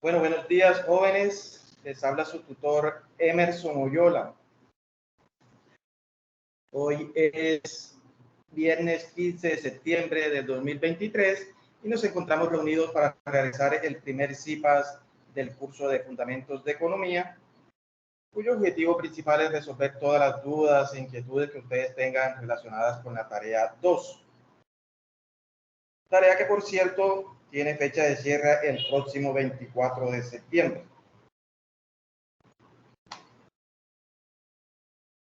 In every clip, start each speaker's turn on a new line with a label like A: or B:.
A: Bueno, buenos días, jóvenes. Les habla su tutor Emerson Oyola. Hoy es viernes 15 de septiembre del 2023 y nos encontramos reunidos para realizar el primer CIPAS del curso de Fundamentos de Economía, cuyo objetivo principal es resolver todas las dudas e inquietudes que ustedes tengan relacionadas con la tarea 2. Tarea que, por cierto, tiene fecha de cierre el próximo 24 de septiembre.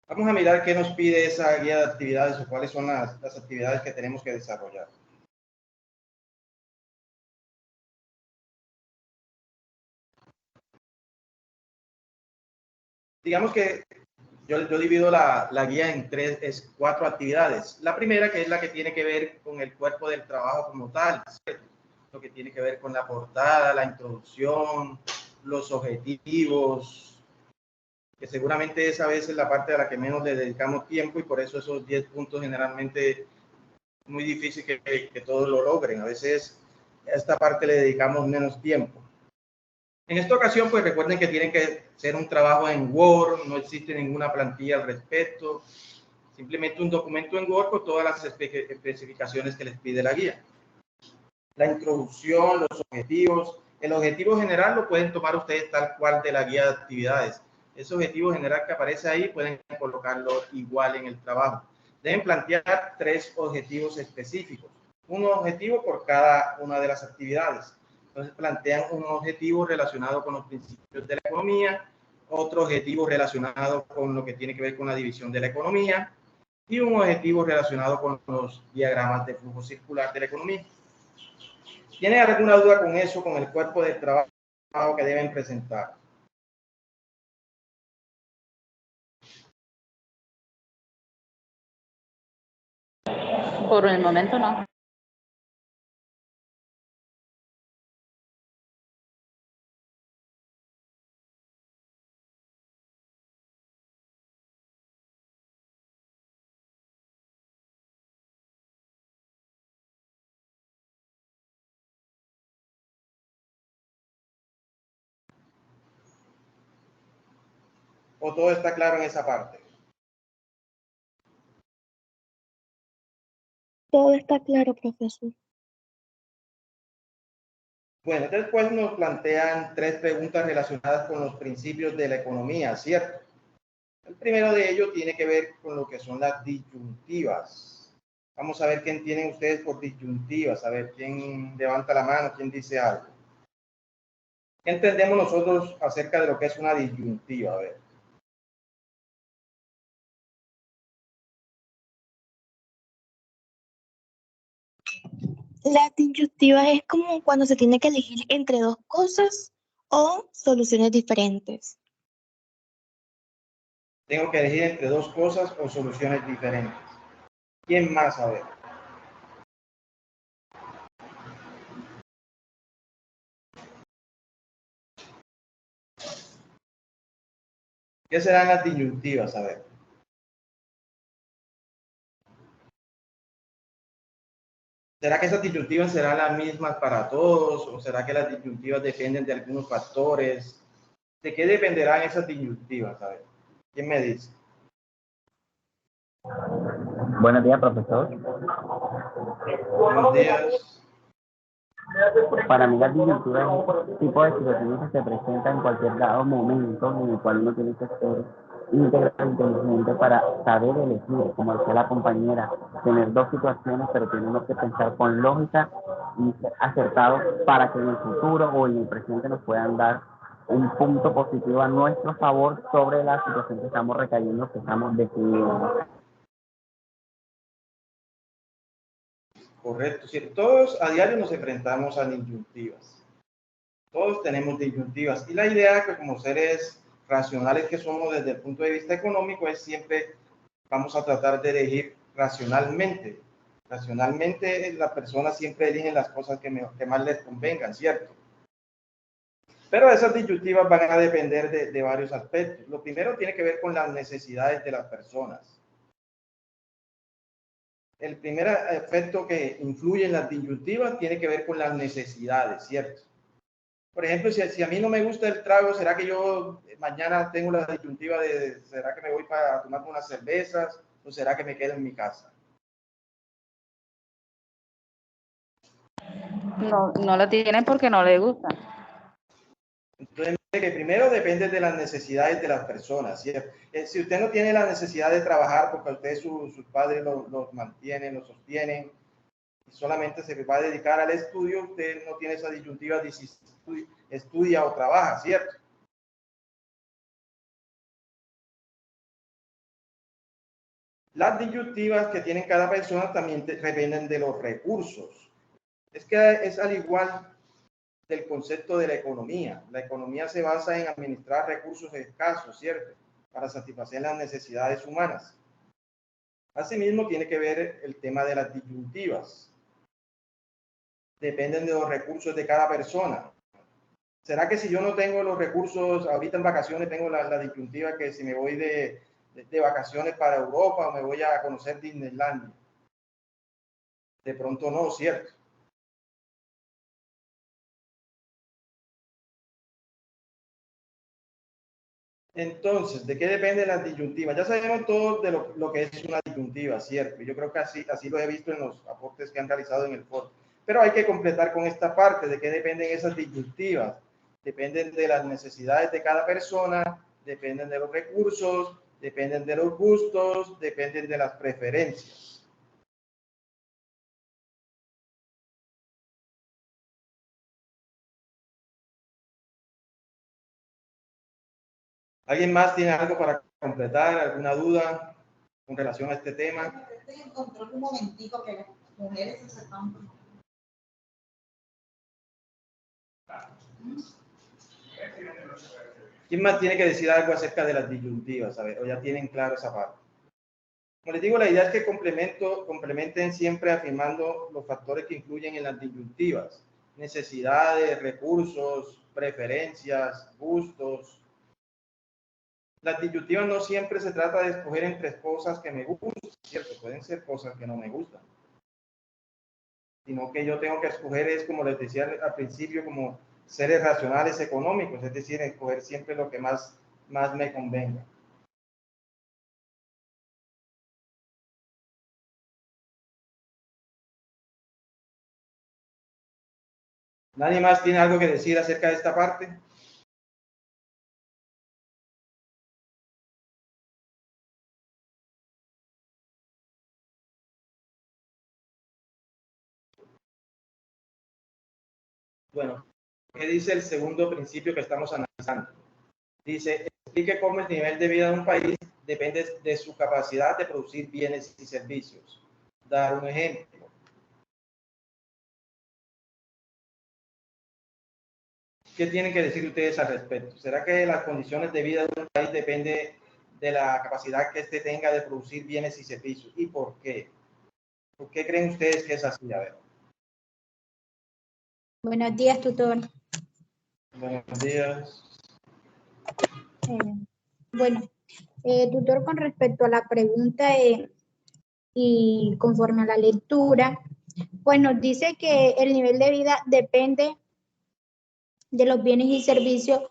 A: Vamos a mirar qué nos pide esa guía de actividades o cuáles son las actividades que tenemos que desarrollar. Digamos que yo divido la guía en cuatro actividades. La primera, que es la que tiene que ver con el cuerpo del trabajo como tal, ¿cierto? Lo que tiene que ver con la portada, la introducción, los objetivos, que seguramente es a veces la parte a la que menos le dedicamos tiempo y por eso esos 10 puntos generalmente es muy difícil que todos lo logren. A veces a esta parte le dedicamos menos tiempo. En esta ocasión, pues recuerden que tienen que ser un trabajo en Word, no existe ninguna plantilla al respecto, simplemente un documento en Word con todas las especificaciones que les pide la guía. La introducción, los objetivos, el objetivo general lo pueden tomar ustedes tal cual de la guía de actividades. Ese objetivo general que aparece ahí pueden colocarlo igual en el trabajo. Deben plantear 3 objetivos específicos, un objetivo por cada una de las actividades. Entonces plantean un objetivo relacionado con los principios de la economía, otro objetivo relacionado con lo que tiene que ver con la división de la economía y un objetivo relacionado con los diagramas de flujo circular de la economía. ¿Tienen alguna duda con eso, con el cuerpo de trabajo que deben presentar?
B: Por el momento no.
A: ¿O todo está claro en esa parte?
C: Todo está claro, profesor.
A: Bueno, después nos plantean 3 preguntas relacionadas con los principios de la economía, ¿cierto? El primero de ellos tiene que ver con lo que son las disyuntivas. Vamos a ver qué entienden ustedes por disyuntivas, a ver quién levanta la mano, quién dice algo. ¿Qué entendemos nosotros acerca de lo que es una disyuntiva? A ver.
C: La disyuntiva es como cuando se tiene que elegir entre dos cosas o soluciones diferentes.
A: Tengo que elegir entre 2 cosas o soluciones diferentes. ¿Quién más? A ver. ¿Qué serán las disyuntivas? A ver. ¿Será que esas disyuntivas serán las mismas para todos? ¿O será que las disyuntivas dependen de algunos factores? ¿De qué dependerán esas disyuntivas? A ver, ¿quién me dice?
D: Buenos días, profesor.
A: Buenos días.
D: Para mí, la disyuntiva es un tipo de situaciones que se presenta en cualquier dado momento en el cual uno tiene que ser íntegro e inteligente para saber elegir, como decía la compañera, tener 2 situaciones, pero tenemos que pensar con lógica y ser acertados para que en el futuro o en el presente nos puedan dar un punto positivo a nuestro favor sobre la situación que estamos recayendo, que estamos decidiendo.
A: Correcto. Sí, todos a diario nos enfrentamos a disyuntivas. Todos tenemos disyuntivas. Y la idea es que como seres racionales que somos desde el punto de vista económico es siempre vamos a tratar de elegir racionalmente. Racionalmente las personas siempre eligen las cosas que más les convengan, ¿cierto? Pero esas disyuntivas van a depender de varios aspectos. Lo primero tiene que ver con las necesidades de las personas. El primer aspecto que influye en las disyuntivas tiene que ver con las necesidades, ¿cierto? Por ejemplo, si a mí no me gusta el trago, ¿será que yo mañana tengo la disyuntiva de, ¿será que me voy para tomarme unas cervezas o será que me quedo en mi casa?
B: No, no lo tienen porque no le gusta.
A: Entonces, que primero depende de las necesidades de las personas, ¿cierto? Si usted no tiene la necesidad de trabajar porque usted sus padres los mantienen, los sostienen, y solamente se va a dedicar al estudio, usted no tiene esa disyuntiva de si estudia o trabaja, ¿cierto? Las disyuntivas que tienen cada persona también dependen de los recursos. Es que es al igual del concepto de la economía. La economía se basa en administrar recursos escasos, ¿cierto? Para satisfacer las necesidades humanas. Asimismo, tiene que ver el tema de las disyuntivas. Dependen de los recursos de cada persona. ¿Será que si yo no tengo los recursos, ahorita en vacaciones tengo la disyuntiva que si me voy de vacaciones para Europa o me voy a conocer Disneylandia? De pronto no, ¿cierto? Entonces, ¿de qué depende la disyuntiva? Ya sabemos todo de lo que es una disyuntiva, ¿cierto? Yo creo que así lo he visto en los aportes que han realizado en el foro. Pero hay que completar con esta parte de qué dependen esas disyuntivas. Dependen de las necesidades de cada persona, dependen de los recursos, dependen de los gustos, dependen de las preferencias. ¿Alguien más tiene algo para completar? ¿Alguna duda con relación a este tema?
E: Estoy en control un momentico que las mujeres se están...
A: ¿Quién más tiene que decir algo acerca de las disyuntivas? A ver, o ya tienen claro esa parte. Como les digo, la idea es que complementen siempre afirmando los factores que influyen en las disyuntivas. Necesidades, recursos, preferencias, gustos. Las disyuntivas no siempre se trata de escoger entre cosas que me gustan, ¿cierto? Pueden ser cosas que no me gustan. Sino que yo tengo que escoger, es como les decía al principio, como seres racionales económicos, es decir, escoger siempre lo que más me convenga. ¿Nadie más tiene algo que decir acerca de esta parte? Bueno, ¿qué dice el segundo principio que estamos analizando? Dice, explique cómo el nivel de vida de un país depende de su capacidad de producir bienes y servicios. Dar un ejemplo. ¿Qué tienen que decir ustedes al respecto? ¿Será que las condiciones de vida de un país depende de la capacidad que éste tenga de producir bienes y servicios? ¿Y por qué? ¿Por qué creen ustedes que es así? A ver.
F: Buenos días, tutor.
A: Buenos días.
F: Bueno, tutor, con respecto a la pregunta y conforme a la lectura, pues nos dice que el nivel de vida depende de los bienes y servicios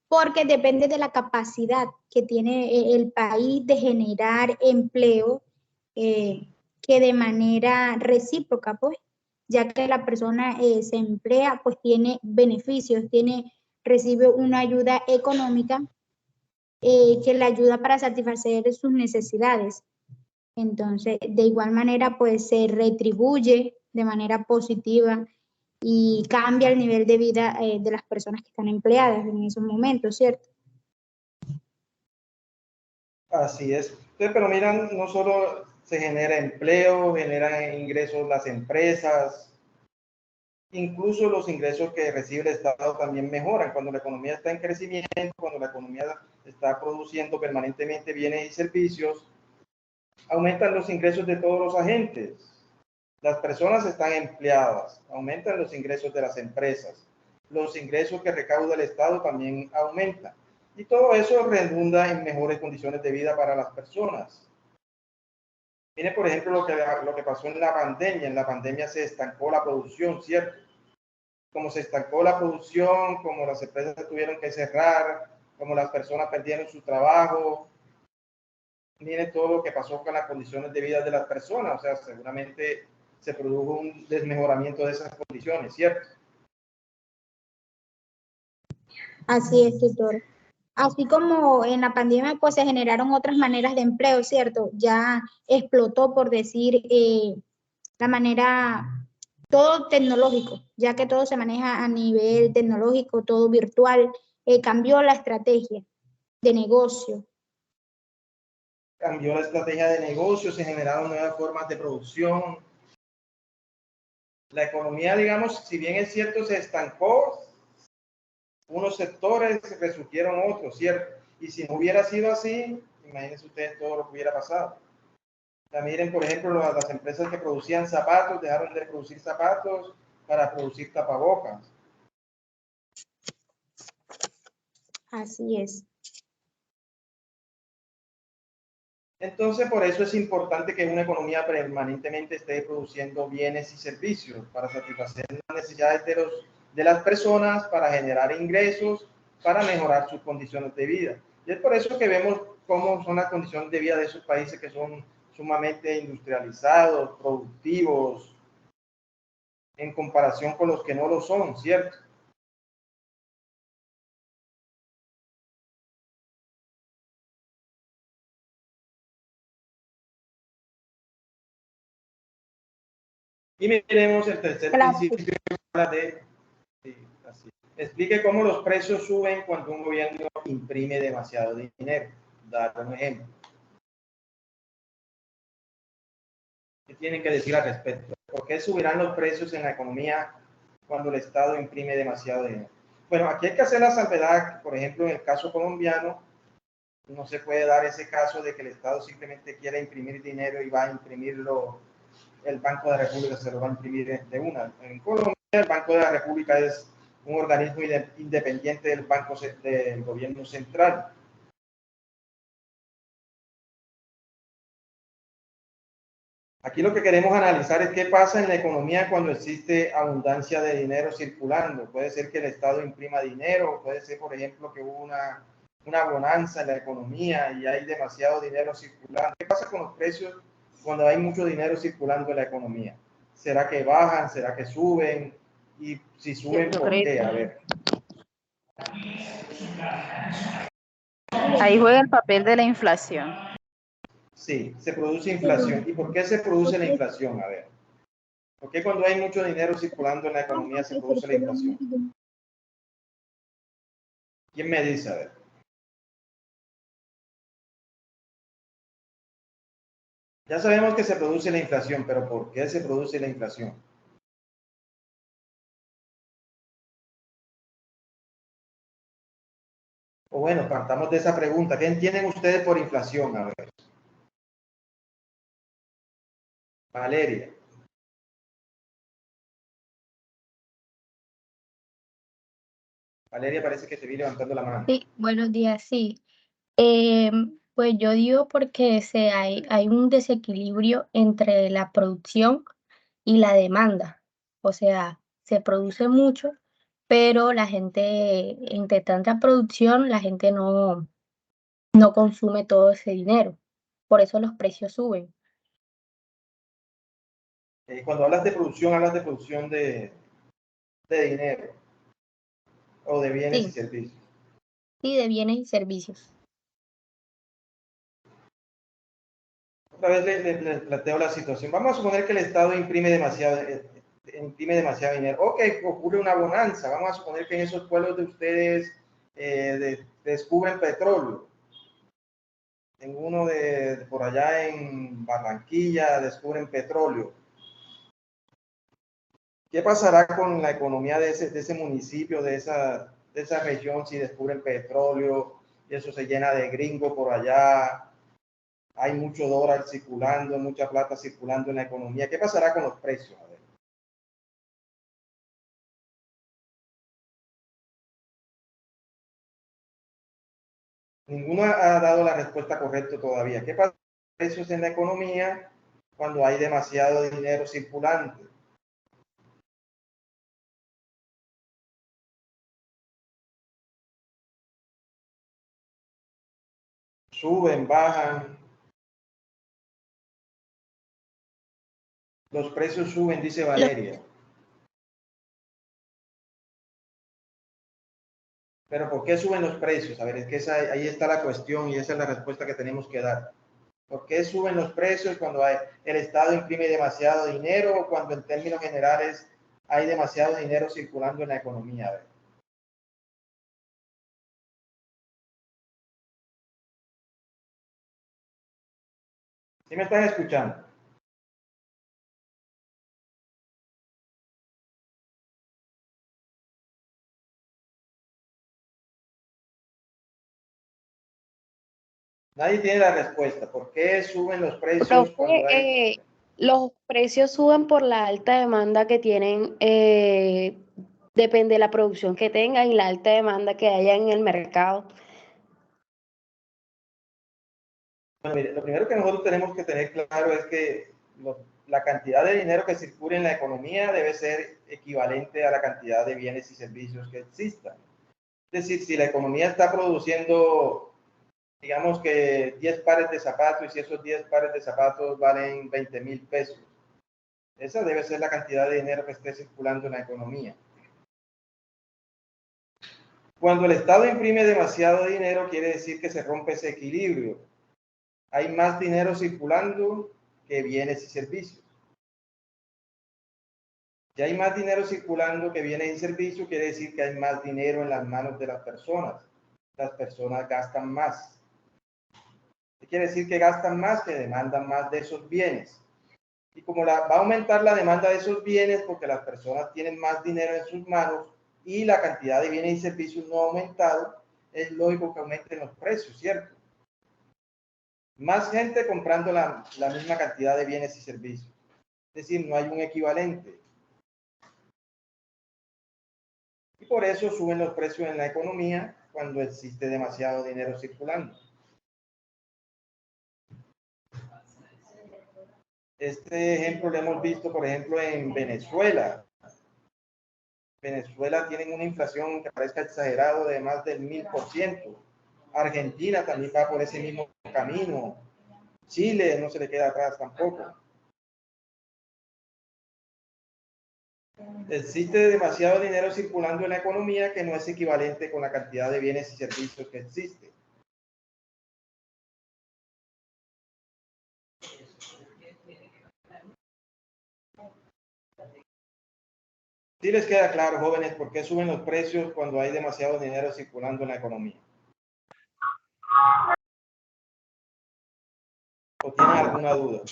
F: porque depende de la capacidad que tiene el país de generar empleo que de manera recíproca, pues, ya que la persona se emplea, pues tiene beneficios, recibe una ayuda económica que le ayuda para satisfacer sus necesidades. Entonces, de igual manera, pues se retribuye de manera positiva y cambia el nivel de vida de las personas que están empleadas en esos momentos, ¿cierto?
A: Así es. Entonces, pero miran, no solo se genera empleo, generan ingresos las empresas, incluso los ingresos que recibe el Estado también mejoran. Cuando la economía está en crecimiento, cuando la economía está produciendo permanentemente bienes y servicios, aumentan los ingresos de todos los agentes. Las personas están empleadas, aumentan los ingresos de las empresas. Los ingresos que recauda el Estado también aumentan. Y todo eso redunda en mejores condiciones de vida para las personas. Mire, por ejemplo, lo que pasó en la pandemia. En la pandemia se estancó la producción, ¿cierto? como se estancó la producción, como las empresas tuvieron que cerrar, como las personas perdieron su trabajo, mire todo lo que pasó con las condiciones de vida de las personas, o sea, seguramente se produjo un desmejoramiento de esas condiciones, ¿cierto?
F: Así es, tutor. Así como en la pandemia, pues se generaron otras maneras de empleo, ¿cierto? Ya explotó, por decir, la manera, todo tecnológico, ya que todo se maneja a nivel tecnológico, todo virtual, cambió la estrategia de negocio.
A: Cambió la estrategia de negocio, se generaron nuevas formas de producción. La economía, digamos, si bien es cierto, se estancó, unos sectores resurgieron otros, ¿cierto? Y si no hubiera sido así, imagínense ustedes todo lo que hubiera pasado. Ya miren, por ejemplo, las empresas que producían zapatos dejaron de producir zapatos para producir tapabocas.
F: Así es.
A: Entonces, por eso es importante que una economía permanentemente esté produciendo bienes y servicios para satisfacer las necesidades de las personas, para generar ingresos, para mejorar sus condiciones de vida. Y es por eso que vemos cómo son las condiciones de vida de esos países que son sumamente industrializados, productivos, en comparación con los que no lo son, ¿cierto? Y miremos el tercer principio que habla de... Sí, así. Explique cómo los precios suben cuando un gobierno imprime demasiado dinero. Dar un ejemplo. ¿Qué tienen que decir al respecto? ¿Por qué subirán los precios en la economía cuando el Estado imprime demasiado dinero? Bueno, aquí hay que hacer la salvedad, por ejemplo, en el caso colombiano, no se puede dar ese caso de que el Estado simplemente quiera imprimir dinero y va a imprimirlo, el Banco de la República se lo va a imprimir de una. En Colombia, el Banco de la República es un organismo independiente del del gobierno central. Aquí lo que queremos analizar es qué pasa en la economía cuando existe abundancia de dinero circulando. Puede ser que el Estado imprima dinero, puede ser, por ejemplo, que hubo una bonanza en la economía y hay demasiado dinero circulando. ¿Qué pasa con los precios cuando hay mucho dinero circulando en la economía? ¿Será que bajan? ¿Será que suben? Y si suben,
B: Yo
A: ¿por
B: creo
A: qué? A
B: que
A: ver.
B: ahí juega el papel de la inflación.
A: Sí, se produce inflación. ¿Y por qué se produce la inflación? A ver. ¿Por qué cuando hay mucho dinero circulando en la economía se produce la inflación? ¿Quién me dice? A ver. Ya sabemos que se produce la inflación, pero ¿por qué se produce la inflación? O bueno, partamos de esa pregunta. ¿Qué entienden ustedes por inflación? A ver. Valeria. Valeria parece que te vi levantando la mano.
G: Sí, buenos días, sí. Pues yo digo porque hay un desequilibrio entre la producción y la demanda. O sea, se produce mucho, pero la gente, entre tanta producción, la gente no consume todo ese dinero. Por eso los precios suben.
A: Cuando hablas de producción de dinero o de bienes y
G: Sí,
A: servicios.
G: sí, de bienes y servicios.
A: Otra vez le planteo la situación. Vamos a suponer que el Estado imprime demasiado dinero. Ok, ocurre una bonanza. Vamos a suponer que en esos pueblos de ustedes descubren petróleo. En uno por allá en Barranquilla descubren petróleo. ¿Qué pasará con la economía de ese municipio, de esa región, si descubren petróleo y eso se llena de gringo por allá? Hay mucho dólar circulando, mucha plata circulando en la economía. ¿Qué pasará con los precios? A ver. Ninguno ha dado la respuesta correcta todavía. ¿Qué pasa con los precios en la economía cuando hay demasiado dinero circulante? suben, bajan. Los precios suben, dice Valeria. Pero ¿por qué suben los precios? A ver, es que ahí está la cuestión y esa es la respuesta que tenemos que dar. ¿Por qué suben los precios cuando el Estado imprime demasiado dinero o cuando en términos generales hay demasiado dinero circulando en la economía? A ver. ¿Sí me están escuchando? Nadie tiene la respuesta. ¿Por qué suben los precios cuando hay...
H: Los precios suben por la alta demanda que tienen, depende de la producción que tengan y la alta demanda que haya en el mercado.
A: Bueno, mire, lo primero que nosotros tenemos que tener claro es que la cantidad de dinero que circula en la economía debe ser equivalente a la cantidad de bienes y servicios que existan. Es decir, si la economía está produciendo, digamos que 10 pares de zapatos, y si esos 10 pares de zapatos valen 20,000 pesos, esa debe ser la cantidad de dinero que esté circulando en la economía. Cuando el Estado imprime demasiado dinero, quiere decir que se rompe ese equilibrio. Hay más dinero circulando que bienes y servicios. Si hay más dinero circulando que bienes y servicios, quiere decir que hay más dinero en las manos de las personas. Las personas gastan más. ¿Qué quiere decir? Que gastan más, que demandan más de esos bienes. Y como va a aumentar la demanda de esos bienes porque las personas tienen más dinero en sus manos y la cantidad de bienes y servicios no ha aumentado, es lógico que aumenten los precios, ¿cierto? Más gente comprando la misma cantidad de bienes y servicios. Es decir, no hay un equivalente. Y por eso suben los precios en la economía cuando existe demasiado dinero circulando. Este ejemplo lo hemos visto, por ejemplo, en Venezuela. Venezuela tiene una inflación que parezca exagerado de más del 1000%. Argentina también va por ese mismo camino. Chile no se le queda atrás tampoco. Existe demasiado dinero circulando en la economía que no es equivalente con la cantidad de bienes y servicios que existe. ¿Sí les queda claro, jóvenes, por qué suben los precios cuando hay demasiado dinero circulando en la economía? ¿O tienen alguna duda?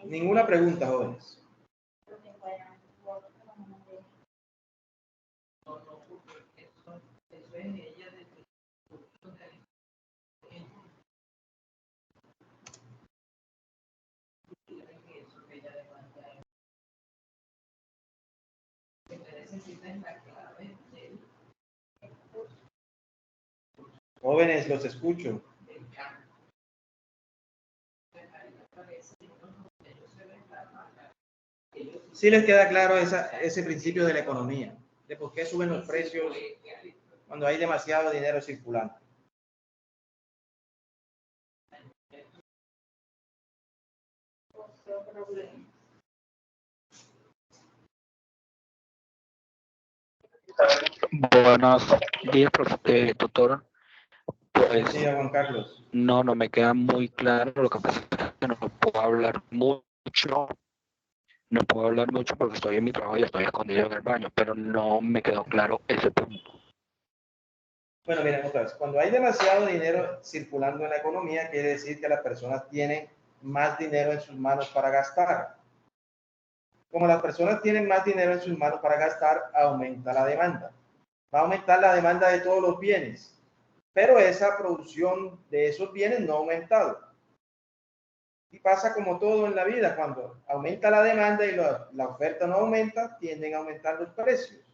A: Ninguna pregunta, jóvenes. Jóvenes, los escucho. Sí les queda claro ese principio de la economía, de por qué suben los precios cuando hay demasiado dinero circulando.
I: Buenos días, doctor. Pues
A: Sí, Juan Carlos.
I: no me queda muy claro. Lo que pasa es que no puedo hablar mucho. No puedo hablar mucho porque estoy en mi trabajo y estoy escondido en el baño, pero no me quedó claro ese punto.
A: Bueno, miren, otra vez, cuando hay demasiado dinero circulando en la economía, quiere decir que las personas tienen más dinero en sus manos para gastar. Como las personas tienen más dinero en sus manos para gastar, aumenta la demanda. Va a aumentar la demanda de todos los bienes, pero esa producción de esos bienes no ha aumentado. Y pasa como todo en la vida, cuando aumenta la demanda y la oferta no aumenta, tienden a aumentar los precios.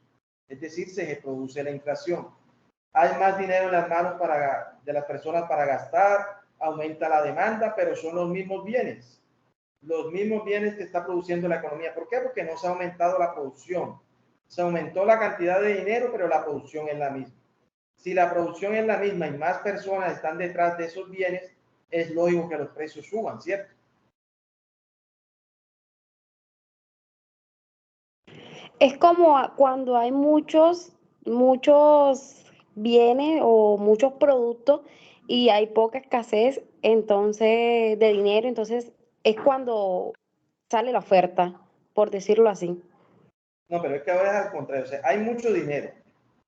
A: Es decir, se produce la inflación. Hay más dinero en las manos de las personas para gastar, aumenta la demanda, pero son los mismos bienes. los mismos bienes que está produciendo la economía. ¿Por qué? Porque no se ha aumentado la producción. Se aumentó la cantidad de dinero, pero la producción es la misma. Si la producción es la misma y más personas están detrás de esos bienes, es lógico que los precios suban, ¿cierto?
H: Es como cuando hay muchos bienes o muchos productos y hay poca escasez entonces de dinero, entonces es cuando sale la oferta, por decirlo así.
A: No, pero es que ahora es al contrario. O sea, hay mucho dinero.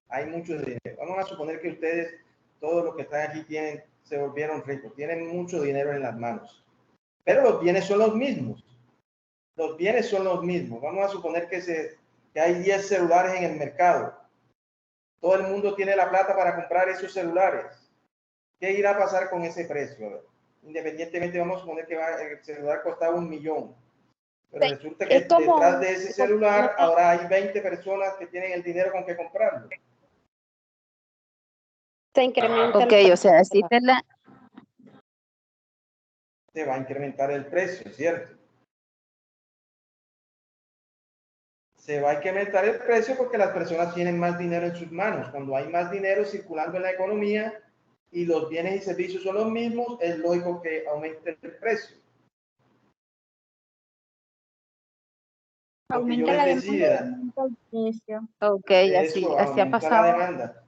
A: Hay mucho dinero. Vamos a suponer que ustedes, todos los que están aquí, se volvieron ricos. Tienen mucho dinero en las manos. Pero los bienes son los mismos. Los bienes son los mismos. Vamos a suponer que hay 10 celulares en el mercado. Todo el mundo tiene la plata para comprar esos celulares. ¿Qué irá a pasar con ese precio? A ver, independientemente, vamos a suponer que el celular costaba 1 millón. Pero resulta que
H: Es como
A: detrás de ese celular ahora hay 20 personas que tienen el dinero con que comprarlo.
H: se incrementa
B: Ok,
H: el
B: o sea, existe la,
A: Se va a incrementar el precio, ¿cierto? Se va a incrementar el precio porque las personas tienen más dinero en sus manos. Cuando hay más dinero circulando en la economía y los bienes y servicios son los mismos, es lógico que aumente el precio. Lo que yo
F: Aumenta
A: les
F: la demanda y
A: decía,
F: aumenta el precio.
B: ok, así,
A: eso
B: así ha
A: aumenta la
B: pasado.
A: demanda.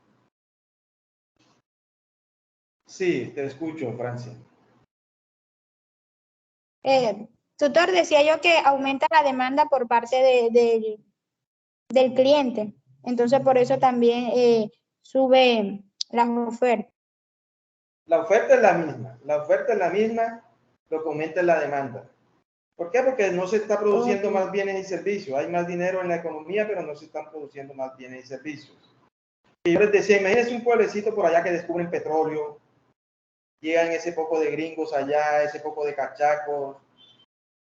A: Sí, te escucho, Francia.
F: Tutor, decía yo que aumenta la demanda por parte del cliente. Entonces, por eso también sube las ofertas.
A: La oferta es la misma. La oferta es la misma, lo que aumenta es la demanda. ¿Por qué? Porque no se está produciendo más bienes y servicios. Hay más dinero en la economía, pero no se están produciendo más bienes y servicios. Y yo les decía, imagínense un pueblecito por allá que descubren petróleo, llegan ese poco de gringos allá, ese poco de cachacos.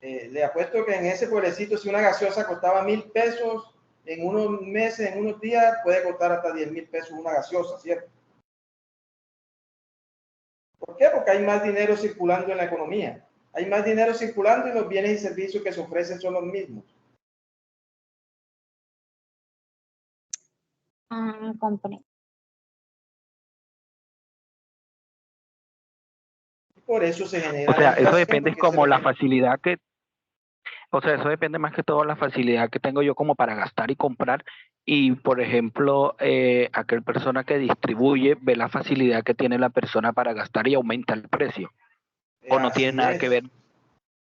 A: Le apuesto que en ese pueblecito, si una gaseosa costaba 1,000 pesos, en unos meses, en unos días, puede costar hasta 10,000 pesos una gaseosa, ¿cierto? ¿Por qué? Porque hay más dinero circulando en la economía. Hay más dinero circulando y los bienes y servicios que se ofrecen son los mismos.
F: Ah, comprendo.
A: Por eso se genera
I: O sea,
A: la
I: eso
A: inflación,
I: depende
A: porque
I: como la facilidad que, o sea, eso depende más que todo de la facilidad que tengo yo como para gastar y comprar. Y, por ejemplo, aquel persona que distribuye ve la facilidad que tiene la persona para gastar y aumenta el precio. O no tiene
A: así
I: nada que
A: es.
I: ver,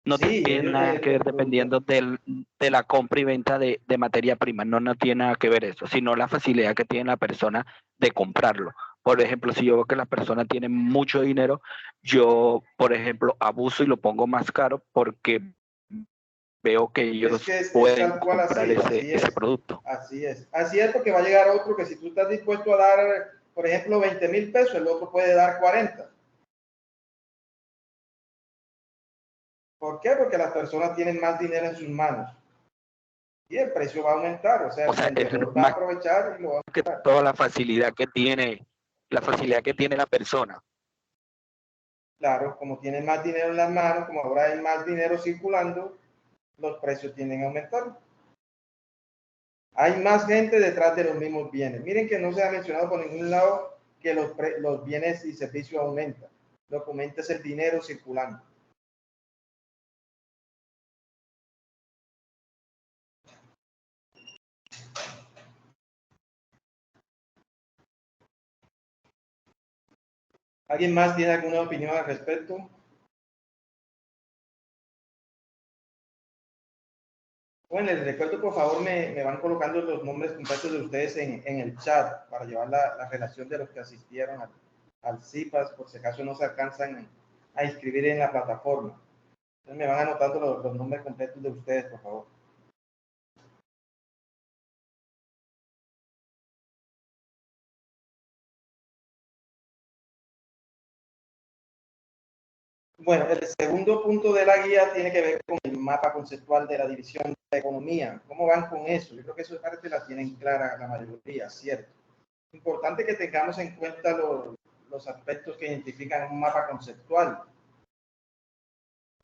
I: no
A: Sí,
I: tiene nada que ver dependiendo de la compra y venta de materia prima. No tiene nada que ver eso, sino la facilidad que tiene la persona de comprarlo. Por ejemplo, si yo veo que la persona tiene mucho dinero, yo, por ejemplo, abuso y lo pongo más caro porque veo que ellos
A: es
I: pueden
A: tal cual
I: comprar
A: así, así
I: ese
A: es.
I: producto.
A: Así es. Así es porque va a llegar otro que si tú estás dispuesto a dar, por ejemplo, 20,000 pesos, el otro puede dar 40. ¿Por qué? Porque las personas tienen más dinero en sus manos. Y el precio va a aumentar. O sea,
I: O
A: el
I: sea, es
A: vendedor va a
I: más
A: aprovechar y lo va a
I: que
A: aumentar.
I: toda la facilidad que tiene la persona.
A: Claro, como tienen más dinero en las manos, como ahora hay más dinero circulando, los precios tienden a aumentar. Hay más gente detrás de los mismos bienes. Miren que no se ha mencionado por ningún lado que los bienes y servicios aumentan. Lo que aumenta es el dinero circulando. ¿Alguien más tiene alguna opinión al respecto? Bueno, les recuerdo, por favor, me van colocando los nombres completos de ustedes en el chat para llevar la relación de los que asistieron al CIPAS, por si acaso no se alcanzan a inscribir en la plataforma. Entonces me van anotando los nombres completos de ustedes, por favor. Bueno, el segundo punto de la guía tiene que ver con el mapa conceptual de la división de la economía. ¿Cómo van con eso? Yo creo que esa parte la tienen clara la mayoría, ¿cierto? Importante que tengamos en cuenta los aspectos que identifican un mapa conceptual.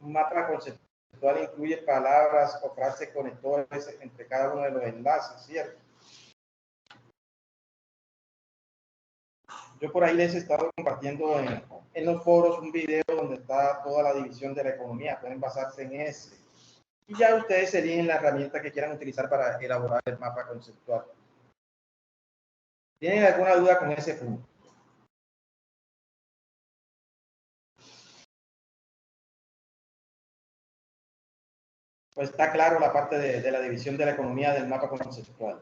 A: Un mapa conceptual conceptual incluye palabras o frases conectores entre cada uno de los enlaces, ¿cierto? Yo por ahí les he estado compartiendo en los foros un video donde está toda la división de la economía. Pueden basarse en ese. Y ya ustedes eligen la herramienta que quieran utilizar para elaborar el mapa conceptual. ¿Tienen alguna duda con ese punto? Pues está claro la parte de la división de la economía del mapa conceptual.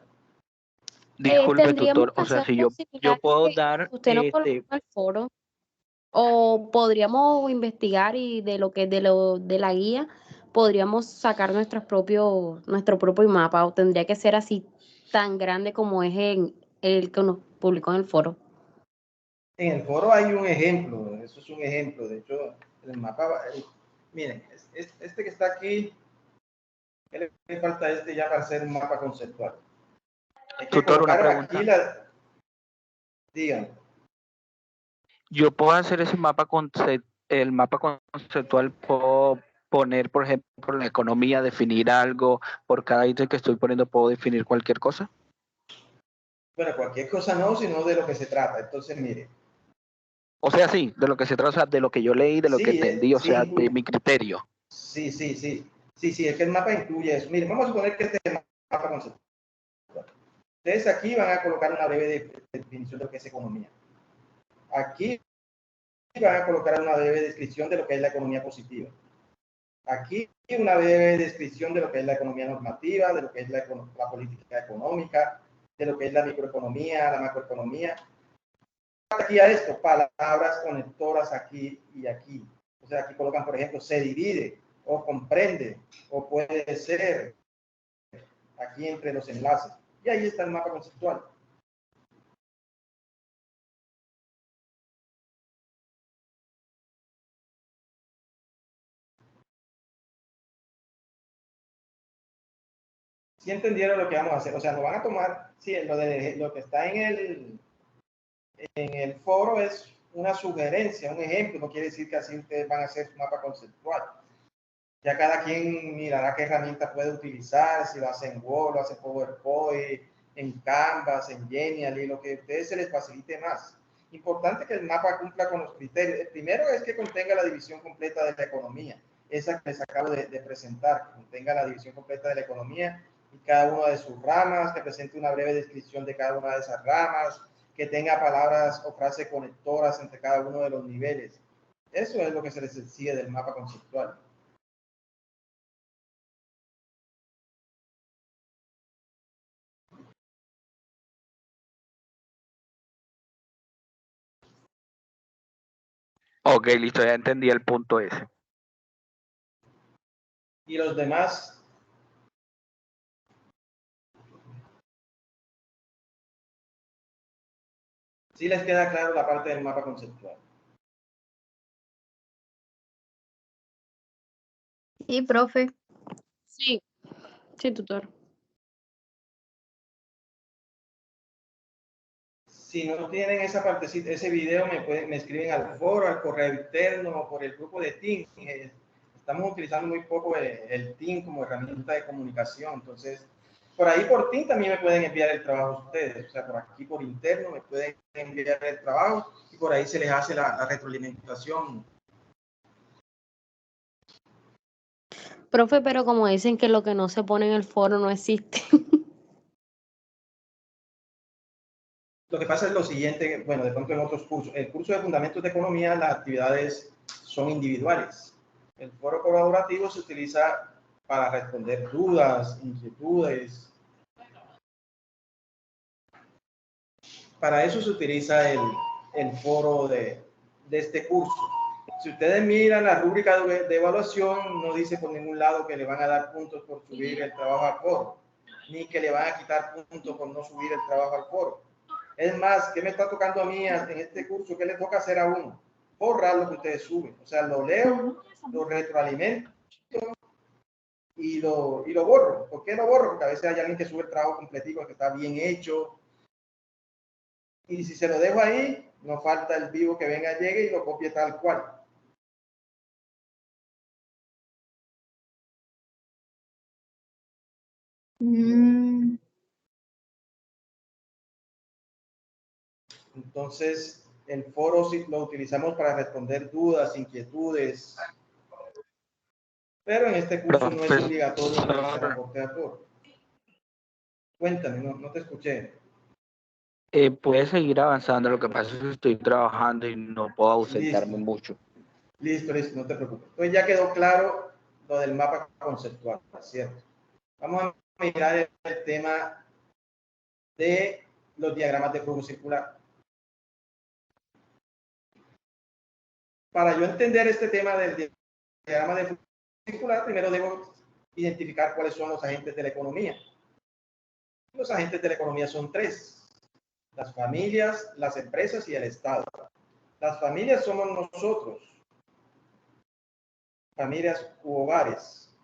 I: Disculpe,
H: Tendríamos
I: tutor,
H: que
I: o sea, si
H: hacerlo
I: yo
H: similar
I: puedo
H: que
I: dar,
H: usted nos colocó en el foro, o podríamos investigar y de lo que de la guía podríamos sacar nuestro propio mapa, o tendría que ser así tan grande como es el que nos publicó en el foro.
A: En el foro hay un ejemplo, eso es un ejemplo. De hecho, el mapa, miren, este que está aquí, ¿qué le falta a este ya para hacer un mapa conceptual? Es que
I: tutor, una
A: colocaron aquí
I: pregunta.
A: digan.
I: Yo puedo hacer ese mapa el mapa conceptual, puedo poner, por ejemplo, la economía, definir algo, por cada ítem que estoy poniendo puedo definir cualquier cosa.
A: Bueno, cualquier cosa no, sino de lo que se trata. Entonces, mire.
I: O sea, sí, de lo que se trata, o sea, de lo que yo leí, de lo que
A: Sí,
I: entendí, o
A: sí,
I: sea, de mi criterio.
A: Sí, es que el mapa incluye eso. Miren, vamos a suponer que este mapa conceptual. Ustedes aquí van a colocar una breve definición de lo que es economía. Aquí van a colocar una breve descripción de lo que es la economía positiva. Aquí una breve descripción de lo que es la economía normativa, de lo que es la política económica, de lo que es la microeconomía, la macroeconomía. Aquí a esto, palabras conectoras aquí y aquí. O sea, aquí colocan, por ejemplo, se divide, o comprende, o puede ser, aquí entre los enlaces. Y ahí está el mapa conceptual. ¿Sí entendieron lo que vamos a hacer? O sea, lo van a tomar, sí, lo que está en el foro es una sugerencia, un ejemplo, no quiere decir que así ustedes van a hacer su mapa conceptual. Ya cada quien mirará qué herramienta puede utilizar, si lo hace en Word, lo hace en PowerPoint, en Canvas, en Genial, y lo que a ustedes se les facilite más. Importante que el mapa cumpla con los criterios. El primero es que contenga la división completa de la economía, esa que les acabo de presentar, que contenga la división completa de la economía y cada una de sus ramas, que presente una breve descripción de cada una de esas ramas, que tenga palabras o frases conectoras entre cada uno de los niveles. Eso es lo que se les exige del mapa conceptual.
I: Ok, listo, ya entendí el punto ese.
A: Y los demás, sí les queda claro la parte del mapa conceptual.
G: Sí, profe.
H: Sí, tutor.
A: Si no tienen esa partecita, ese video, me escriben al foro, al correo interno o por el grupo de Team. Estamos utilizando muy poco el Team como herramienta de comunicación. Entonces, por ahí por Team también me pueden enviar el trabajo ustedes. O sea, por aquí por interno me pueden enviar el trabajo y por ahí se les hace la retroalimentación.
H: Profe, pero como dicen que lo que no se pone en el foro no existe.
A: Lo que pasa es lo siguiente, bueno, de pronto en otros cursos, el curso de Fundamentos de Economía, las actividades son individuales. El foro colaborativo se utiliza para responder dudas, inquietudes. Para eso se utiliza el foro de este curso. Si ustedes miran la rúbrica de evaluación, no dice por ningún lado que le van a dar puntos por subir el trabajo al foro, ni que le van a quitar puntos por no subir el trabajo al foro. Es más, ¿qué me está tocando a mí en este curso? ¿Qué le toca hacer a uno? Borrar lo que ustedes suben. O sea, lo leo, lo retroalimento y lo borro. ¿Por qué lo borro? Porque a veces hay alguien que sube el trabajo completico, que está bien hecho. Y si se lo dejo ahí, no falta el vivo que venga, llegue y lo copie tal cual.
F: Mm,
A: Entonces, el foro sí lo utilizamos para responder dudas, inquietudes, pero en este curso no es obligatorio realizar aporte a foro. Cuéntame, no te escuché.
I: Puedes seguir avanzando, lo que pasa es que estoy trabajando y no puedo ausentarme mucho.
A: Listo, no te preocupes. Entonces ya quedó claro lo del mapa conceptual, ¿cierto? Vamos a mirar el tema de los diagramas de flujo circular. Para yo entender este tema del diagrama de flujo circular, primero debo identificar cuáles son los agentes de la economía. Los agentes de la economía son tres: las familias, las empresas y el Estado. Las familias somos nosotros, familias u hogares.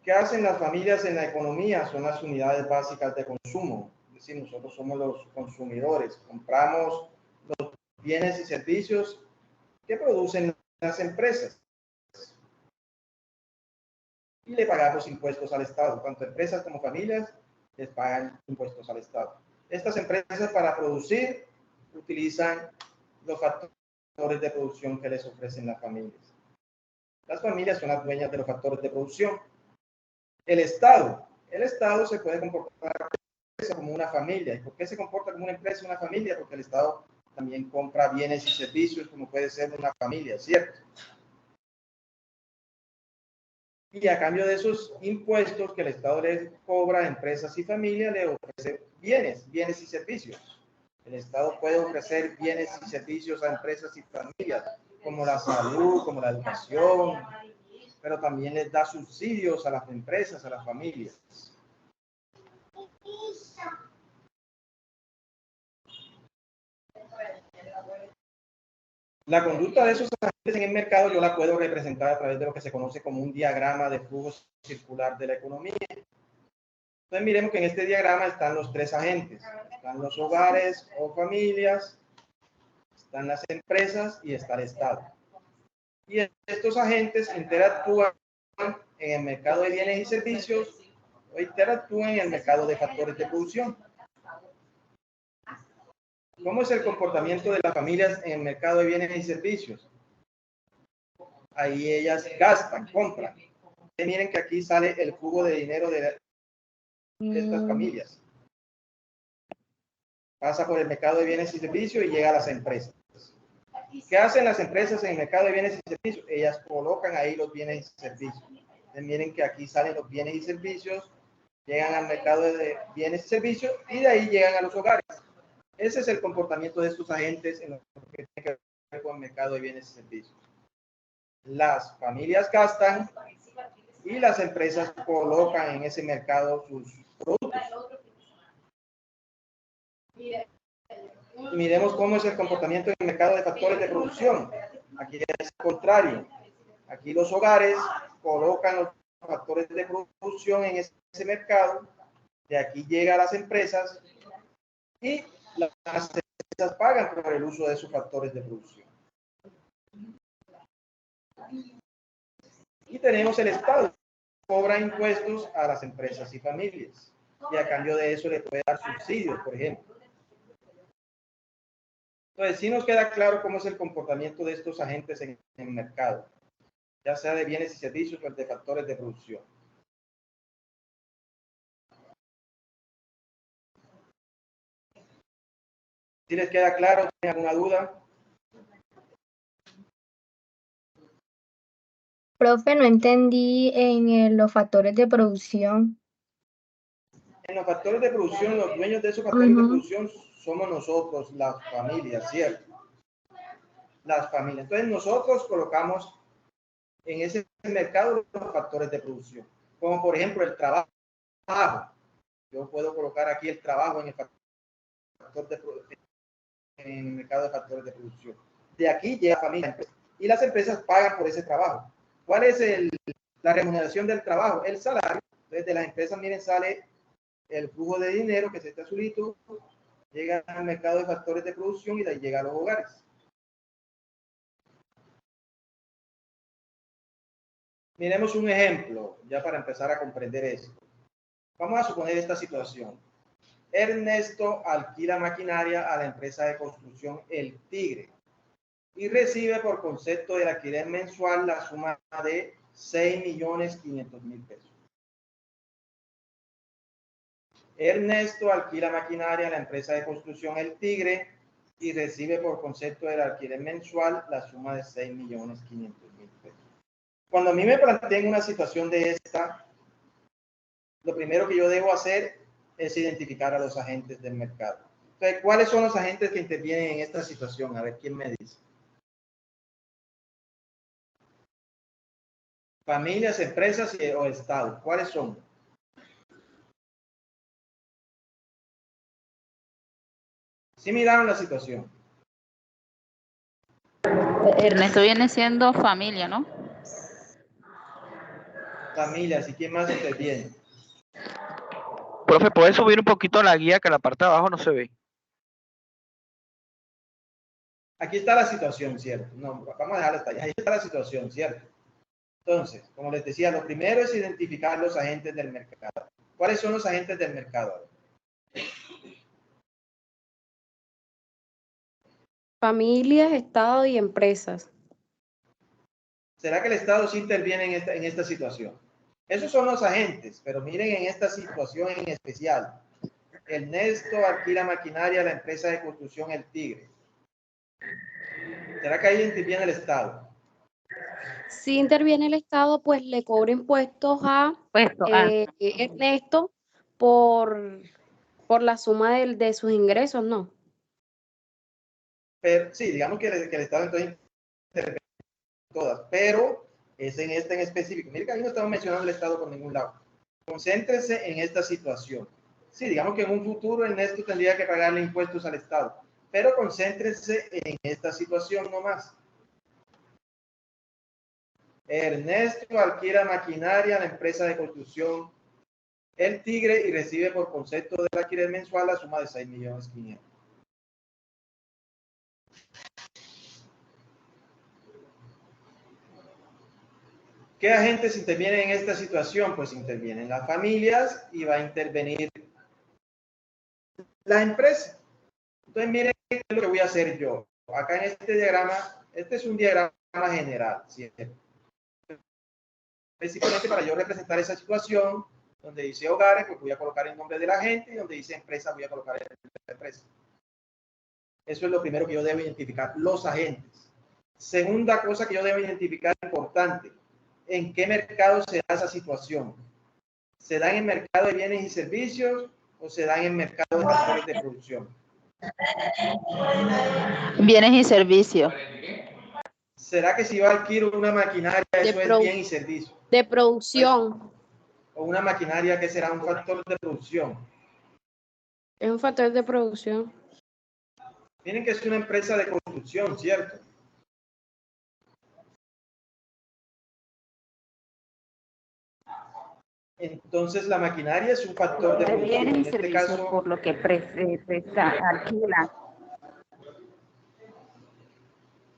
A: ¿Qué hacen las familias en la economía? Son las unidades básicas de consumo. Es decir, nosotros somos los consumidores. Compramos los bienes y servicios que producen las empresas. Y le pagamos impuestos al Estado. Tanto empresas como familias les pagan impuestos al Estado. Estas empresas, para producir, utilizan los factores de producción que les ofrecen las familias. Las familias son las dueñas de los factores de producción. El Estado se puede comportar como una familia. ¿Y por qué se comporta como una empresa y una familia? Porque el Estado también compra bienes y servicios como puede ser una familia, ¿cierto? Y a cambio de esos impuestos que el Estado le cobra a empresas y familias, le ofrece bienes y servicios. El Estado puede ofrecer bienes y servicios a empresas y familias, como la salud, como la educación, pero también les da subsidios a las empresas, a las familias. La conducta de esos agentes en el mercado yo la puedo representar a través de lo que se conoce como un diagrama de flujo circular de la economía. Entonces miremos que en este diagrama están los tres agentes. Están los hogares o familias, están las empresas y está el Estado. Y estos agentes interactúan en el mercado de bienes y servicios o interactúan en el mercado de factores de producción. ¿Cómo es el comportamiento de las familias en el mercado de bienes y servicios? Ahí ellas gastan, compran. Miren que aquí sale el flujo de dinero de estas familias. Pasa por el mercado de bienes y servicios y llega a las empresas. ¿Qué hacen las empresas en el mercado de bienes y servicios? Ellas colocan ahí los bienes y servicios. Entonces, miren que aquí salen los bienes y servicios, llegan al mercado de bienes y servicios y de ahí llegan a los hogares. Ese es el comportamiento de estos agentes en lo que tiene que ver con el mercado de bienes y servicios. Las familias gastan y las empresas colocan en ese mercado sus productos. Y miremos cómo es el comportamiento en el mercado de factores de producción. Aquí es el contrario. Aquí los hogares colocan los factores de producción en ese mercado. De aquí llega a las empresas y las empresas pagan por el uso de esos factores de producción. Y tenemos el Estado, cobra impuestos a las empresas y familias. Y a cambio de eso le puede dar subsidios, por ejemplo. Entonces, sí nos queda claro cómo es el comportamiento de estos agentes en el mercado, ya sea de bienes y servicios o de factores de producción. ¿Sí les queda claro? ¿Tienen alguna duda?
G: Profe, no entendí en los factores de producción.
A: En los factores de producción, los dueños de esos factores de producción somos nosotros, las familias, ¿cierto? Las familias. Entonces, nosotros colocamos en ese mercado los factores de producción, como por ejemplo el trabajo. Yo puedo colocar aquí el trabajo en el factor de producción, en el mercado de factores de producción. De aquí llega familia y las empresas pagan por ese trabajo. ¿Cuál es la remuneración del trabajo? El salario. Entonces, de las empresas, miren, sale el flujo de dinero, que es este azulito, llega al mercado de factores de producción y de ahí llega a los hogares. Miremos un ejemplo, ya para empezar a comprender esto. Vamos a suponer esta situación. Ernesto alquila maquinaria a la empresa de construcción El Tigre y recibe por concepto del alquiler mensual la suma de 6.500.000 pesos. Ernesto alquila maquinaria a la empresa de construcción El Tigre y recibe por concepto del alquiler mensual la suma de 6.500.000 pesos. Cuando a mí me plantean una situación de esta, lo primero que yo debo hacer es identificar a los agentes del mercado. Entonces, ¿cuáles son los agentes que intervienen en esta situación? A ver, ¿quién me dice? Familias, empresas o Estado. ¿Cuáles son? Sí miraron la situación.
B: Ernesto viene siendo familia, ¿no?
A: Familias, ¿y quién más interviene?
I: Profe, ¿puede subir un poquito la guía que la parte de abajo no se ve?
A: Aquí está la situación, ¿cierto? No, vamos a dejarla hasta allá. Ahí está la situación, ¿cierto? Entonces, como les decía, lo primero es identificar los agentes del mercado. ¿Cuáles son los agentes del mercado?
H: Familias, Estado y empresas.
A: ¿Será que el Estado sí interviene en esta situación? Esos son los agentes, pero miren en esta situación en especial. Ernesto alquila maquinaria a la empresa de construcción El Tigre. ¿Será que ahí interviene el Estado?
H: Si interviene el Estado, pues le cobra impuestos a Ernesto por la suma de sus ingresos, ¿no?
A: Pero, sí, digamos que el Estado entonces interviene en todas, pero es en esta en específico. Miren que ahí no estamos mencionando el Estado por ningún lado. Concéntrese en esta situación. Sí, digamos que en un futuro Ernesto tendría que pagarle impuestos al Estado, pero concéntrese en esta situación nomás. Ernesto alquila maquinaria a la empresa de construcción El Tigre y recibe por concepto del alquiler mensual la suma de 6.500.000. ¿Qué agentes intervienen en esta situación? Pues intervienen las familias y va a intervenir la empresa. Entonces, miren qué es lo que voy a hacer yo. Acá en este diagrama, este es un diagrama general, ¿cierto? Específicamente para yo representar esa situación, donde dice hogares, pues voy a colocar el nombre de la gente, y donde dice empresa, voy a colocar el nombre de la empresa. Eso es lo primero que yo debo identificar, los agentes. Segunda cosa que yo debo identificar, importante, ¿en qué mercado se da esa situación? ¿Se da en el mercado de bienes y servicios o se da en el mercado de factores de producción?
B: Bienes y servicios.
A: ¿Será que si yo alquilo una maquinaria, eso es bien y servicio?
H: De producción.
A: O una maquinaria que será un factor de producción.
H: Es un factor de producción.
A: Miren que es una empresa de construcción, ¿cierto? Entonces la maquinaria es un factor de producción.
B: Bienes y
A: En este
B: servicios,
A: caso,
B: por lo que alquila.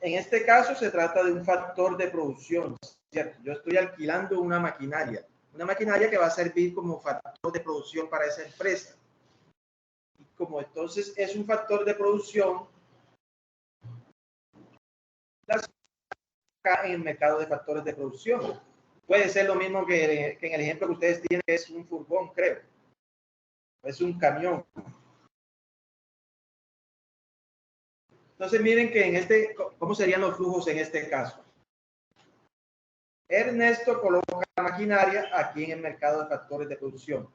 A: en este caso se trata de un factor de producción, ¿cierto? Yo estoy alquilando una maquinaria que va a servir como factor de producción para esa empresa. Y como entonces es un factor de producción, en el mercado de factores de producción. Puede ser lo mismo que en el ejemplo que ustedes tienen, que es un furgón, creo. Es un camión. Entonces miren que ¿cómo serían los flujos en este caso? Ernesto coloca la maquinaria aquí en el mercado de factores de producción.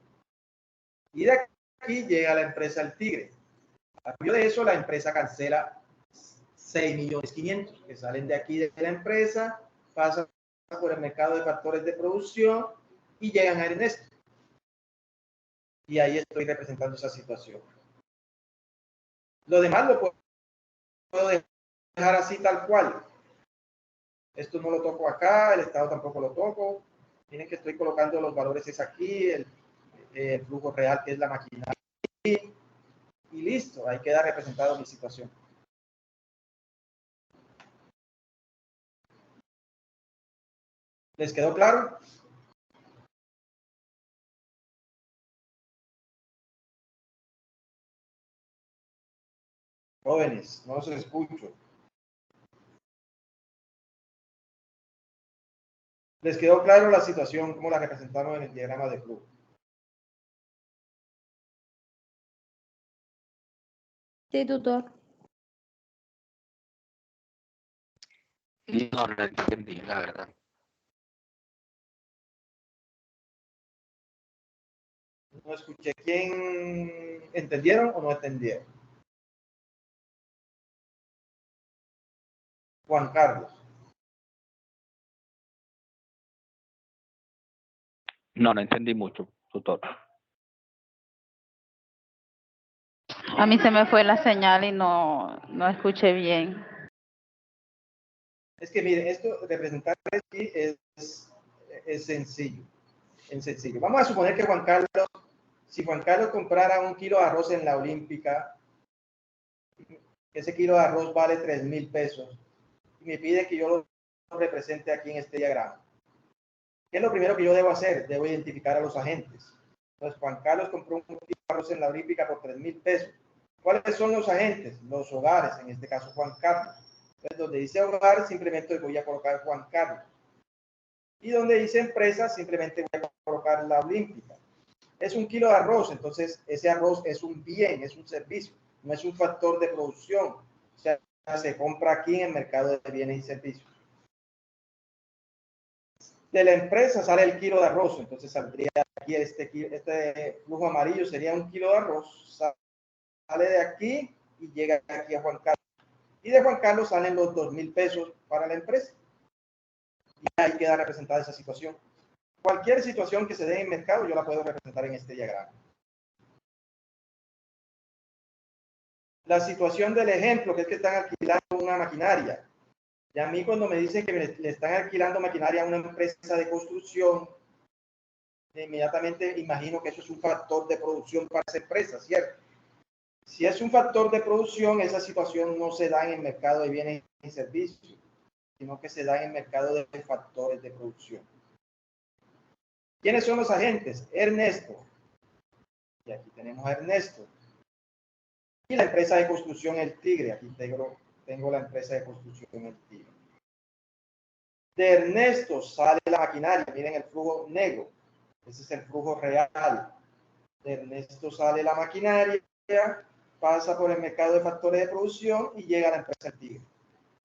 A: Y de aquí llega la empresa El Tigre. A cambio de eso, la empresa cancela 6.500.000 que salen de aquí de la empresa, pasan por el mercado de factores de producción y llegan a Ernesto. Y ahí estoy representando esa situación. Lo demás lo puedo dejar así tal cual. Esto no lo toco acá, el Estado tampoco lo toco. Miren que estoy colocando los valores es aquí, el flujo real que es la maquinaria. Y listo, ahí queda representado mi situación. ¿Les quedó claro? Jóvenes, no los escucho. ¿Les quedó claro la situación como la representamos en el diagrama de flujo?
H: Sí, tutor.
I: No, no entendí, la verdad.
A: No escuché. ¿Quién entendieron o no entendieron? Juan Carlos.
I: No, no entendí mucho, tutor.
B: A mí se me fue la señal y no escuché bien.
A: Es que miren, esto representar aquí es sencillo. Es sencillo. Vamos a suponer que si Juan Carlos comprara 1 kilo de arroz en la Olímpica, ese kilo de arroz vale 3,000 pesos y me pide que yo lo represente aquí en este diagrama. ¿Qué es lo primero que yo debo hacer? Debo identificar a los agentes. Entonces, Juan Carlos compró 1 kilo de arroz en la Olímpica por 3,000 pesos. ¿Cuáles son los agentes? Los hogares, en este caso Juan Carlos. Entonces, donde dice hogar, simplemente voy a colocar Juan Carlos. Y donde dice empresa, simplemente voy a colocar la Olímpica. Es 1 kilo de arroz, entonces ese arroz es un bien, es un servicio, no es un factor de producción. O sea, se compra aquí en el mercado de bienes y servicios. De la empresa sale el kilo de arroz, entonces saldría aquí este flujo amarillo, sería 1 kilo de arroz, sale de aquí y llega aquí a Juan Carlos. Y de Juan Carlos salen los 2,000 pesos para la empresa. Y ahí queda representada esa situación. Cualquier situación que se dé en el mercado, yo la puedo representar en este diagrama. La situación del ejemplo, que es que están alquilando una maquinaria. Y a mí cuando me dicen que le están alquilando maquinaria a una empresa de construcción, inmediatamente imagino que eso es un factor de producción para esa empresa, ¿cierto? Si es un factor de producción, esa situación no se da en el mercado de bienes y servicios, sino que se da en el mercado de factores de producción. ¿Quiénes son los agentes? Ernesto. Y aquí tenemos a Ernesto. Y la empresa de construcción El Tigre. Aquí tengo la empresa de construcción El Tigre. De Ernesto sale la maquinaria. Miren el flujo negro. Ese es el flujo real. De Ernesto sale la maquinaria, pasa por el mercado de factores de producción y llega a la empresa El Tigre.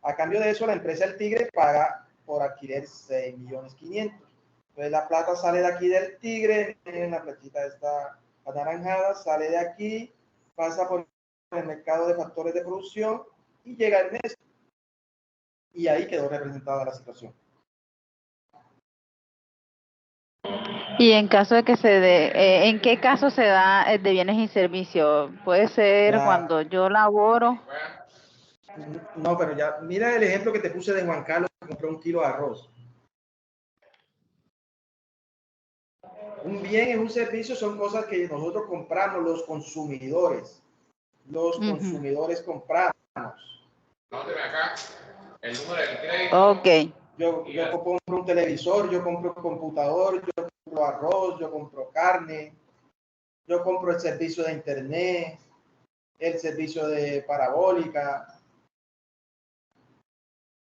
A: A cambio de eso, la empresa El Tigre paga por adquirir 6.500.000. Entonces la plata sale de aquí del Tigre, miren la platita está anaranjada, sale de aquí, pasa por el mercado de factores de producción y llega al mes. Y ahí quedó representada la situación.
B: Y en caso de que se dé, ¿en qué caso se da el de bienes y servicios? Puede ser
A: Ya.
B: cuando yo laboro.
A: No, pero ya, mira el ejemplo que te puse de Juan Carlos que compró 1 kilo de arroz. Un bien y un servicio son cosas que nosotros compramos, los consumidores. Los consumidores compramos.
J: Anóteme acá el número del crédito.
B: Ok.
A: Yo compro un televisor, yo compro un computador, yo compro arroz, yo compro carne, yo compro el servicio de internet, el servicio de parabólica.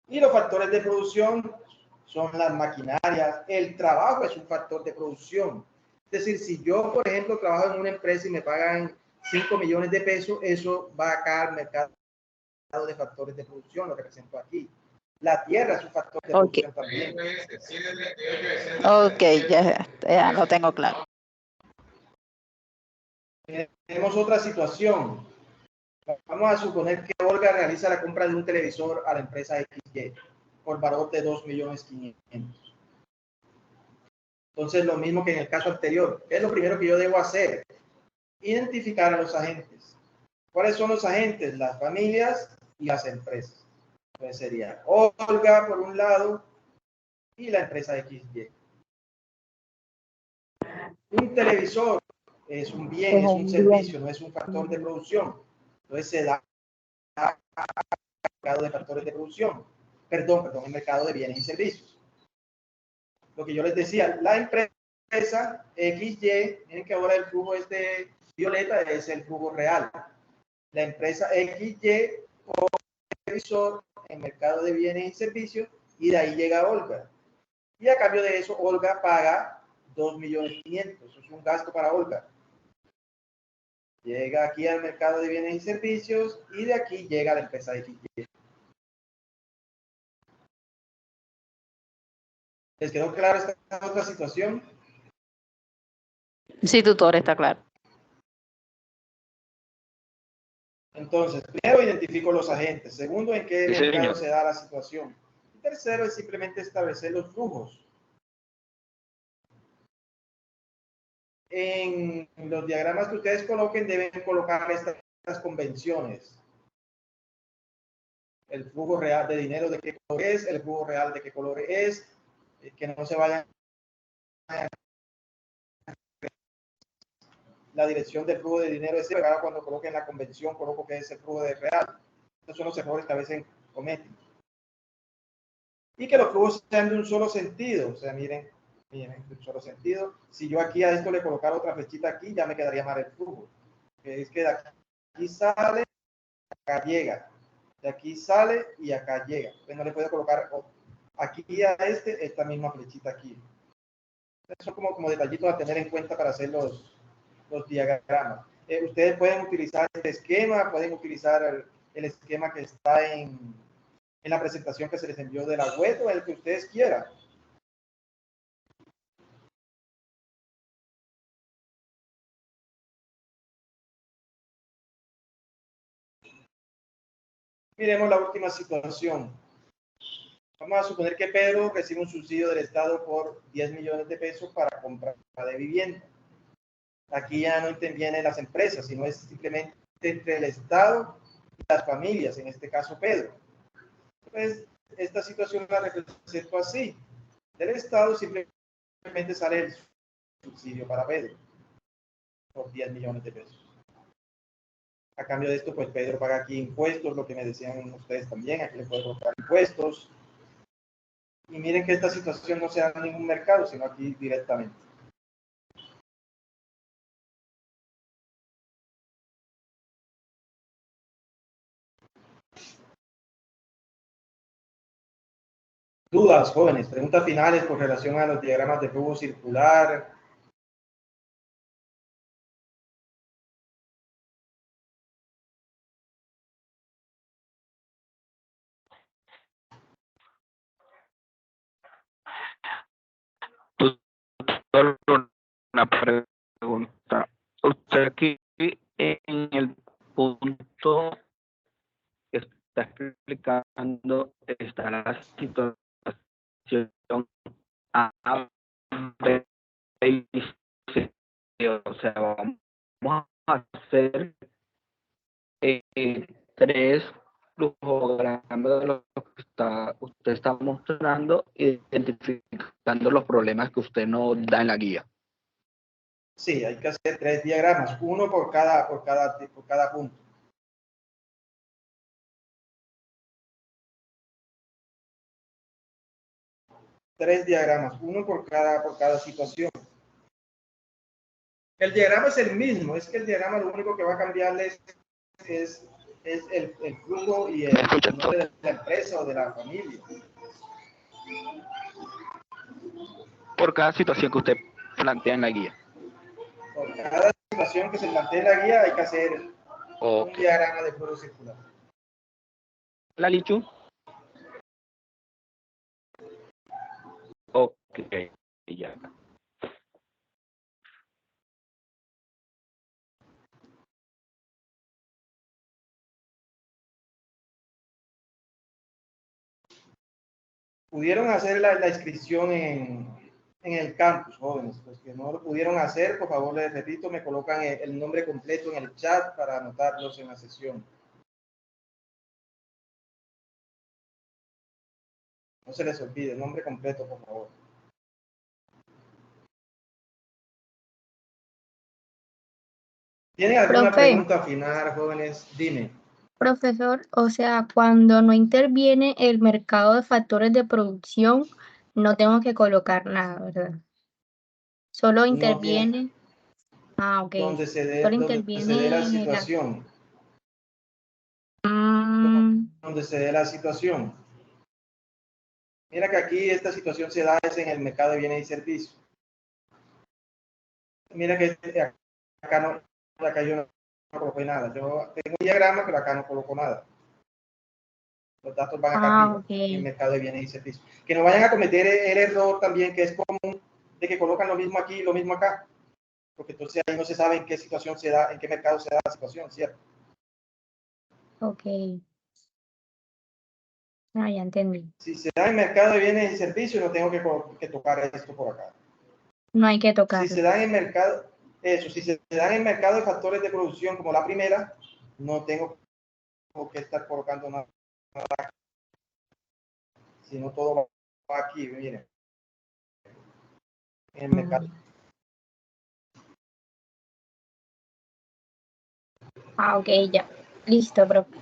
A: Y los factores de producción son las maquinarias. El trabajo es un factor de producción. Es decir, si yo, por ejemplo, trabajo en una empresa y me pagan 5 millones de pesos, eso va acá al mercado de factores de producción, lo que presento aquí. La tierra es un factor de producción también.
B: Ok, ya lo tengo claro.
A: Tenemos otra situación. Vamos a suponer que Olga realiza la compra de un televisor a la empresa XY por valor de 2.500.000. Entonces, lo mismo que en el caso anterior. ¿Qué es lo primero que yo debo hacer? Identificar a los agentes. ¿Cuáles son los agentes? Las familias y las empresas. Entonces sería Olga por un lado y la empresa XY. Un televisor es un bien, es un servicio, no es un factor de producción. Entonces se da al mercado de factores de producción. Perdón, el mercado de bienes y servicios. Lo que yo les decía, la empresa XY, miren que ahora el flujo violeta es el flujo real. la empresa XY o revisor en mercado de bienes y servicios, y de ahí llega Olga. Y a cambio de eso, Olga paga 2.500.000. Eso es un gasto para Olga. Llega aquí al mercado de bienes y servicios y de aquí llega a la empresa XY. ¿Les quedó clara esta otra situación?
B: Sí, tutor, está claro.
A: Entonces, primero identifico los agentes. Segundo, en qué
I: Sí,
A: mercado
I: señor.
A: se da la situación. Y tercero, es simplemente establecer los flujos. En los diagramas que ustedes coloquen, deben colocar estas convenciones. El flujo real de dinero de qué color es, el flujo real de qué color es, que no se vayan a la dirección del flujo de dinero es ahora cuando coloquen la convención, coloco que es el flujo de real. Estos son los errores que a veces cometen. Y que los flujos sean de un solo sentido. O sea, miren, de un solo sentido. Si yo aquí a esto le colocara otra flechita aquí, ya me quedaría mal el flujo. Que es que de aquí sale, acá llega. De aquí sale y acá llega. Entonces no le puedo colocar aquí a esta misma flechita aquí. Son como detallitos a tener en cuenta para hacer los diagramas. Ustedes pueden utilizar este esquema, pueden utilizar el esquema que está en la presentación que se les envió de la web o el que ustedes quieran. Miremos la última situación. Vamos a suponer que Pedro recibe un subsidio del Estado por 10 millones de pesos para compra de vivienda. Aquí ya no intervienen las empresas, sino es simplemente entre el Estado y las familias, en este caso Pedro. Entonces, esta situación la represento así. Del Estado simplemente sale el subsidio para Pedro por 10 millones de pesos. A cambio de esto, pues Pedro paga aquí impuestos, lo que me decían ustedes también, aquí le puedo colocar impuestos. Y miren que esta situación no se da en ningún mercado, sino aquí directamente. Dudas, jóvenes, preguntas finales con relación a los diagramas de flujo circular.
I: Solo una pregunta. Usted aquí en el punto que está explicando está la situación A, B y C. O sea, vamos a hacer tres flujogramas de lo que usted está mostrando, identificando los problemas que usted nos da en la guía.
A: Sí, hay que hacer 3 diagramas, uno por cada punto. Tres diagramas, uno por cada situación. El diagrama es el mismo, es que el diagrama lo único que va a cambiarles es el flujo y el nombre de la empresa o de la familia.
I: Por cada situación que usted plantea en la guía.
A: Por cada situación que se plantea en la guía hay que hacer un diagrama de flujo circular.
I: ¿La Lichu? Ok, ya.
A: Pudieron hacer la inscripción en el campus, jóvenes. Los que no lo pudieron hacer, por favor, les repito, me colocan el nombre completo en el chat para anotarlos en la sesión. No se les olvide, el nombre completo, por favor. ¿Tienen alguna pregunta final, jóvenes? Dime.
G: Profesor, o sea, cuando no interviene el mercado de factores de producción, no tengo que colocar nada, ¿verdad? Solo interviene. Ah, ok.
A: Donde se dé
G: Solo
A: la
G: interviene en el
A: situación. donde se dé la situación. Mira que aquí esta situación se da es en el mercado de bienes y servicios. Mira que acá yo no coloqué nada. Yo tengo un diagrama, pero acá no coloco nada. Los datos van acá arriba, en el mercado de bienes y servicios. Que no vayan a cometer el error también, que es común, de que colocan lo mismo aquí y lo mismo acá. Porque entonces ahí no se sabe en qué situación se da, en qué mercado se da la situación, ¿cierto?
G: Ok. Ah, ya entendí.
A: Si se da en el mercado de bienes y servicios, no tengo que tocar esto por acá.
G: No hay que
A: Si
G: tocarlo.
A: se da en el mercado, si se da en el mercado de factores de producción como la primera, no tengo que estar colocando nada, sino todo va aquí, miren, en el mercado.
G: Ah, ok, ya. Listo, profe.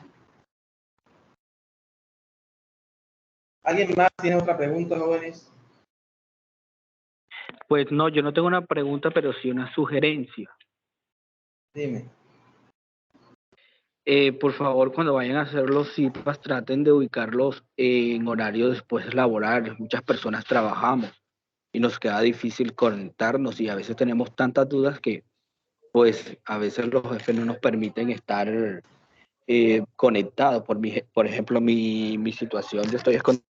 A: ¿Alguien más tiene otra pregunta, jóvenes?
I: Pues no, yo no tengo una pregunta, pero sí una sugerencia.
A: Dime.
I: Por favor, cuando vayan a hacer los CIPAS, traten de ubicarlos en horario después laboral. Muchas personas trabajamos y nos queda difícil conectarnos y a veces tenemos tantas dudas que, pues, a veces los jefes no nos permiten estar conectados. Por ejemplo, mi situación, yo estoy escondido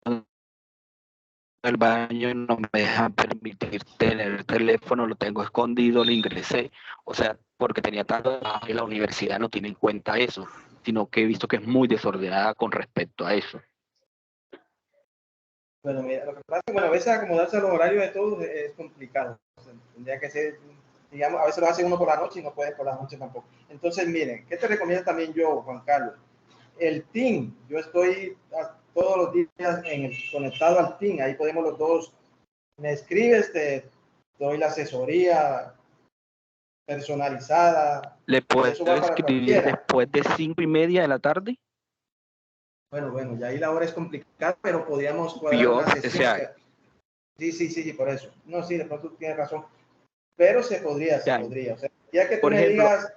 I: en el baño y no me dejan permitir tener el teléfono, lo tengo escondido, lo ingresé. O sea, porque tenía tanto trabajo y la universidad no tiene en cuenta eso, sino que he visto que es muy desordenada con respecto a eso.
A: Bueno, mira, lo que pasa es que bueno, a veces acomodarse a los horarios de todos es complicado. O sea, tendría que ser, digamos, a veces lo hace uno por la noche y no puede por la noche tampoco. Entonces, miren, ¿qué te recomiendo también yo, Juan Carlos? El team, yo estoy todos los días conectado al team, ahí podemos los dos, me escribes, te doy la asesoría personalizada.
I: ¿Le puedo
A: Eso va para
I: escribir
A: cualquiera.
I: después de 5:30 de la tarde?
A: Bueno, ya ahí la hora es complicada, pero podríamos cuadrar
I: Yo,
A: una
I: o
A: sesión.
I: sea,
A: Sí, por eso. No, sí, de pronto tienes razón. Pero se podría. O sea, ya que tú
I: por
A: me
I: ejemplo,
A: digas,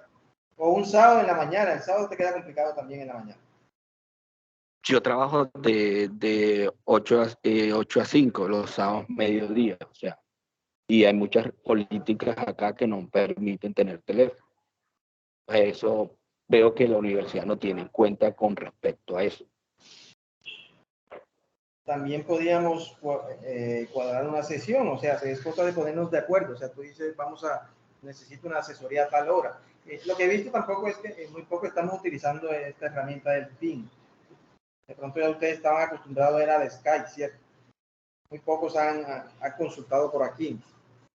A: o un sábado en la mañana, el sábado te queda complicado también en la mañana.
I: yo trabajo de 8 a 5, los sábados mediodía, o sea, y hay muchas políticas acá que no permiten tener teléfono. Eso veo que la universidad no tiene en cuenta con respecto a eso.
A: También podríamos cuadrar una sesión, o sea, es cosa de ponernos de acuerdo. O sea, tú dices, necesito una asesoría a tal hora. Lo que he visto tampoco es que muy poco estamos utilizando esta herramienta del Team. De pronto ya ustedes estaban acostumbrados a al Skype, ¿cierto? Muy pocos han consultado por aquí.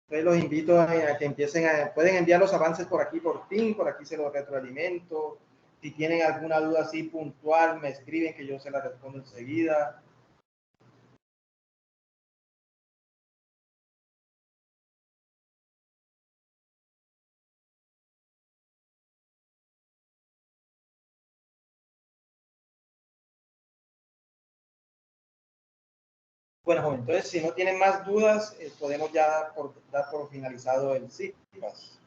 A: Entonces los invito a que empiecen pueden enviar los avances por aquí por Team, por aquí se los retroalimento. Si tienen alguna duda así puntual, me escriben que yo se la respondo enseguida. Bueno, joven, entonces si no tienen más dudas, podemos ya dar por finalizado el CIPAS.